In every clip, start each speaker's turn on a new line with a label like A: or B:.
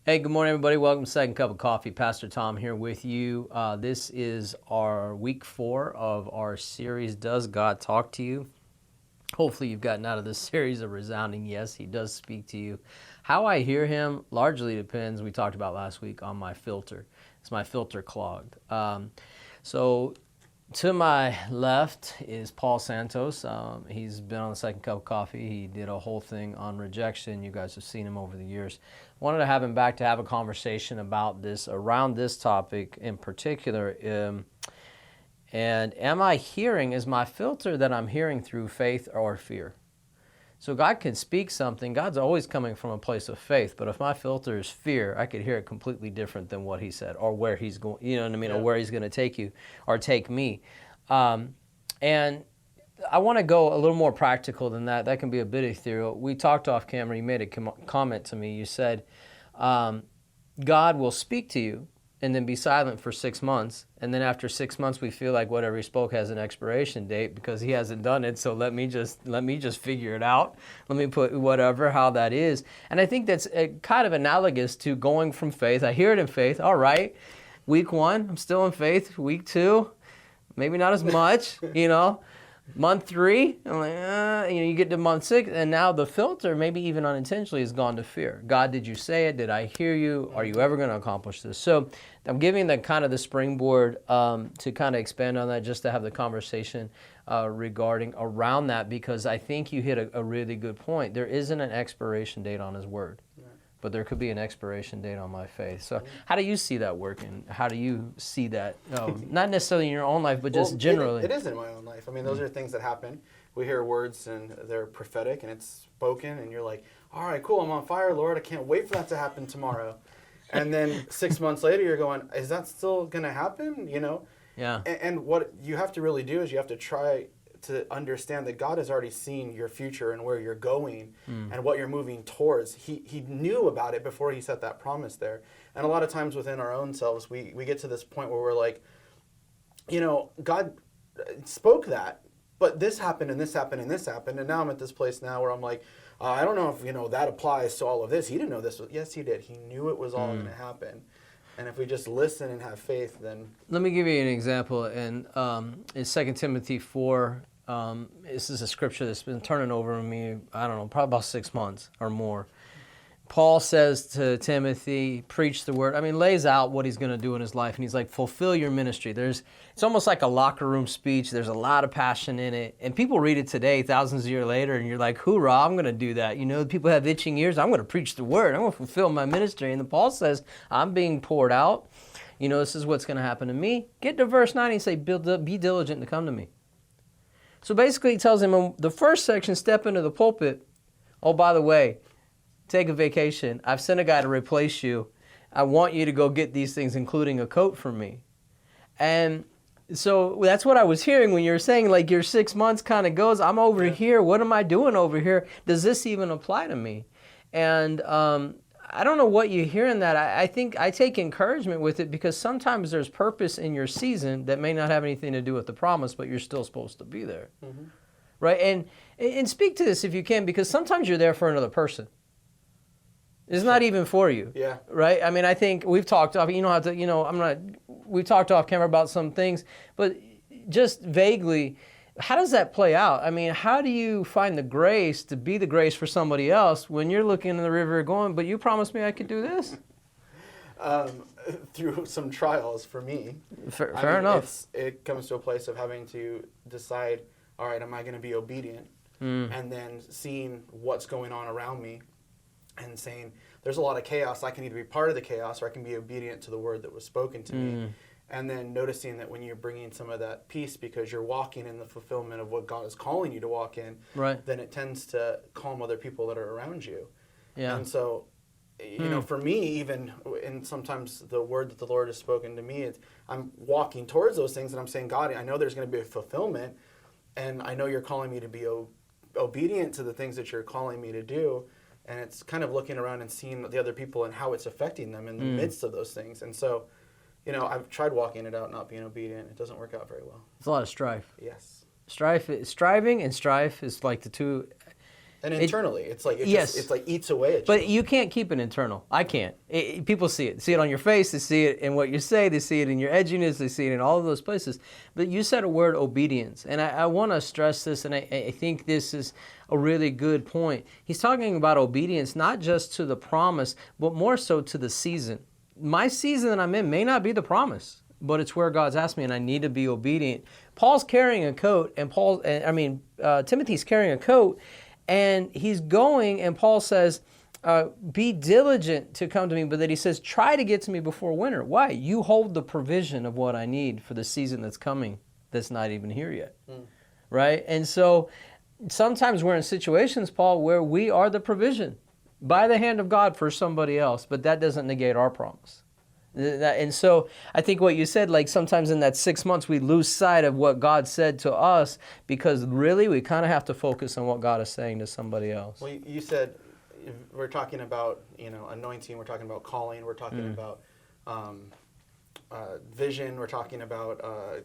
A: Hey, good morning, everybody. Welcome to Second Cup of Coffee. Pastor Tom here with you. This is our week 4 of our series, Does God Talk to You? Hopefully you've gotten out of this series a resounding yes, he does speak to you. How I hear him largely depends, we talked about last week, on my filter. It's my filter clogged. So to my left is Paul Santos. He's been on the Second Cup of Coffee. He did a whole thing on rejection. You guys have seen him over the years. Wanted to have him back to have a conversation about this, around this topic in particular. And am I hearing, is my filter that I'm hearing through faith or fear? So God can speak something. God's always coming from a place of faith. But if my filter is fear, I could hear it completely different than what he said or where he's going, you know what I mean, or where he's going to take you or take me. And I want to go a little more practical than that. That can be a bit ethereal. We talked off camera. You made a comment to me. You said, God will speak to you and then be silent for 6 months. And then after 6 months, we feel like whatever he spoke has an expiration date because he hasn't done it. So let me just figure it out. Let me put whatever, how that is. And I think that's kind of analogous to going from faith. I hear it in faith. All right. Week 1, I'm still in faith. Week 2, maybe not as much, you know. Month 3, I'm like, you get to month 6, and now the filter, maybe even unintentionally, has gone to fear. God, did you say it? Did I hear you? Are you ever going to accomplish this? So I'm giving the kind of the springboard to kind of expand on that, just to have the conversation regarding around that, because I think you hit a really good point. There isn't an expiration date on his word. But there could be an expiration date on my faith. So how do you see that working? How do you see that? Not necessarily in your own life, but just generally.
B: It is in my own life. I mean, those are things that happen. We hear words and they're prophetic and it's spoken and you're like, all right, cool, I'm on fire, Lord. I can't wait for that to happen tomorrow. And then 6 months later, you're going, is that still going to happen? You know?
A: Yeah.
B: And what you have to really do is you have to try to understand that God has already seen your future and where you're going and what you're moving towards. He knew about it before he set that promise there. And a lot of times within our own selves, we get to this point where we're like, you know, God spoke that, but this happened and this happened and this happened. And now I'm at this place now where I'm like, I don't know if, you know, that applies to all of this. He didn't know this. Yes, he did. He knew it was all going to happen. And if we just listen and have faith, then...
A: Let me give you an example. In 2 Timothy 4, this is a scripture that's been turning over on me, I don't know, probably about 6 months or more. Paul says to Timothy, preach the word. I mean, lays out what he's going to do in his life. And he's like, fulfill your ministry. It's almost like a locker room speech. There's a lot of passion in it. And people read it today, thousands of years later, and you're like, hoorah, I'm going to do that. You know, people have itching ears. I'm going to preach the word. I'm going to fulfill my ministry. And then Paul says, I'm being poured out. You know, this is what's going to happen to me. Get to verse 9 and say, be diligent to come to me. So basically he tells him in the first section, step into the pulpit. Oh, by the way, take a vacation. I've sent a guy to replace you. I want you to go get these things, including a coat for me. And so that's what I was hearing when you were saying, like, your 6 months kind of goes, I'm over here. What am I doing over here? Does this even apply to me? And I don't know what you hear in that. I think I take encouragement with it because sometimes there's purpose in your season that may not have anything to do with the promise, but you're still supposed to be there. Mm-hmm. Right? And speak to this if you can, because sometimes you're there for another person. It's not even for you.
B: Yeah.
A: Right? I mean, I think we've talked off, we've talked off camera about some things, but just vaguely, how does that play out? I mean, how do you find the grace to be the grace for somebody else when you're looking in the river going, but you promised me I could do this?
B: Through some trials for me.
A: Fair enough.
B: It comes to a place of having to decide, all right, am I going to be obedient? And then seeing what's going on around me and saying, there's a lot of chaos. I can either be part of the chaos or I can be obedient to the word that was spoken to me. And then noticing that when you're bringing some of that peace because you're walking in the fulfillment of what God is calling you to walk in, then it tends to calm other people that are around you. Yeah. And so, you know, for me, even, and sometimes the word that the Lord has spoken to me, I'm walking towards those things and I'm saying, God, I know there's going to be a fulfillment and I know you're calling me to be obedient to the things that you're calling me to do. And it's kind of looking around and seeing the other people and how it's affecting them in the midst of those things. And so, you know, I've tried walking it out, not being obedient. It doesn't work out very well.
A: It's a lot of strife.
B: Yes.
A: Striving and strife is like the two.
B: And internally, it's like
A: yes.
B: it's like eats away at you.
A: But you can't keep it internal. I can't. People see it. See it on your face. They see it in what you say. They see it in your edginess. They see it in all of those places. But you said a word, obedience. And I want to stress this, and I think this is a really good point. He's talking about obedience, not just to the promise, but more so to the season. My season that I'm in may not be the promise, but it's where God's asked me, and I need to be obedient. Paul's carrying a coat, and Timothy's carrying a coat, and he's going, and Paul says, be diligent to come to me, but then he says, try to get to me before winter. Why? You hold the provision of what I need for the season that's coming that's not even here yet, right? And so sometimes we're in situations, Paul, where we are the provision by the hand of God for somebody else, but that doesn't negate our promise. And so I think what you said, like sometimes in that 6 months we lose sight of what God said to us because really we kind of have to focus on what God is saying to somebody else.
B: Well, you said we're talking about anointing, we're talking about calling, we're talking about vision, we're talking about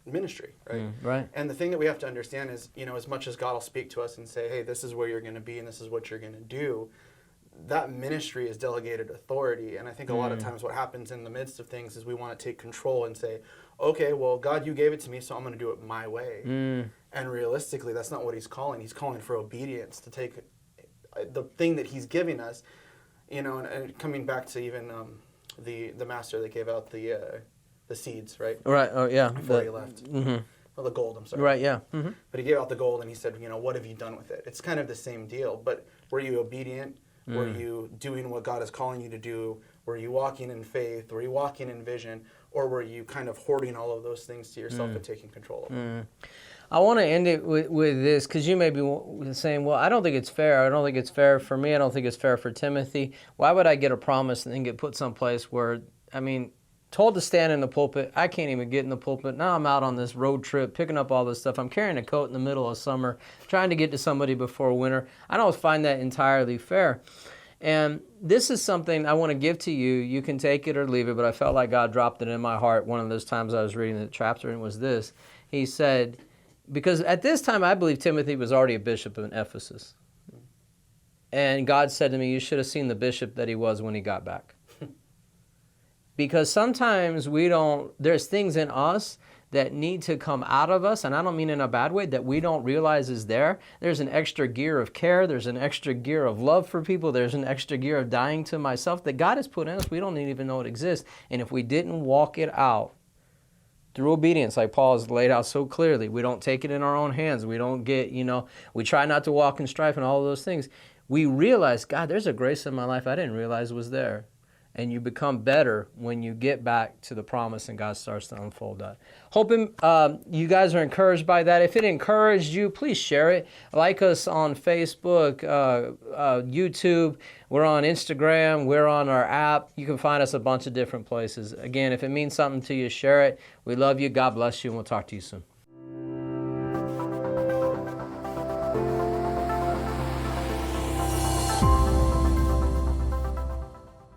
B: ministry, right?
A: Right.
B: And the thing that we have to understand is, as much as God will speak to us and say, hey, this is where you're going to be and this is what you're going to do, that ministry is delegated authority. And I think a lot of times what happens in the midst of things is we want to take control and say, okay, well, God, you gave it to me, so I'm going to do it my way. And realistically, that's not what he's calling. He's calling for obedience, to take the thing that he's giving us, and coming back to even the master that gave out the seeds, right?
A: Right, oh yeah.
B: Before he left. Well, the gold, I'm sorry.
A: Right, yeah.
B: But he gave out the gold and he said, what have you done with it? It's kind of the same deal, but were you obedient? Were you doing what God is calling you to do? Were you walking in faith? Were you walking in vision? Or were you kind of hoarding all of those things to yourself and taking control of them?
A: I want to end it with this, because you may be saying, well, I don't think it's fair. I don't think it's fair for me. I don't think it's fair for Timothy. Why would I get a promise and then get put someplace where, told to stand in the pulpit, I can't even get in the pulpit. Now I'm out on this road trip, picking up all this stuff. I'm carrying a coat in the middle of summer, trying to get to somebody before winter. I don't find that entirely fair. And this is something I want to give to you. You can take it or leave it, but I felt like God dropped it in my heart one of those times I was reading the chapter, and it was this. He said, because at this time I believe Timothy was already a bishop in Ephesus. And God said to me, you should have seen the bishop that he was when he got back. Because sometimes there's things in us that need to come out of us, and I don't mean in a bad way, that we don't realize is there. There's an extra gear of care, there's an extra gear of love for people, there's an extra gear of dying to myself that God has put in us. We don't even know it exists. And if we didn't walk it out through obedience, like Paul has laid out so clearly, we don't take it in our own hands, we don't get, we try not to walk in strife and all of those things. We realize, God, there's a grace in my life I didn't realize was there. And you become better when you get back to the promise and God starts to unfold that. Hoping you guys are encouraged by that. If it encouraged you, please share it. Like us on Facebook, YouTube. We're on Instagram. We're on our app. You can find us a bunch of different places. Again, if it means something to you, share it. We love you. God bless you, and we'll talk to you soon.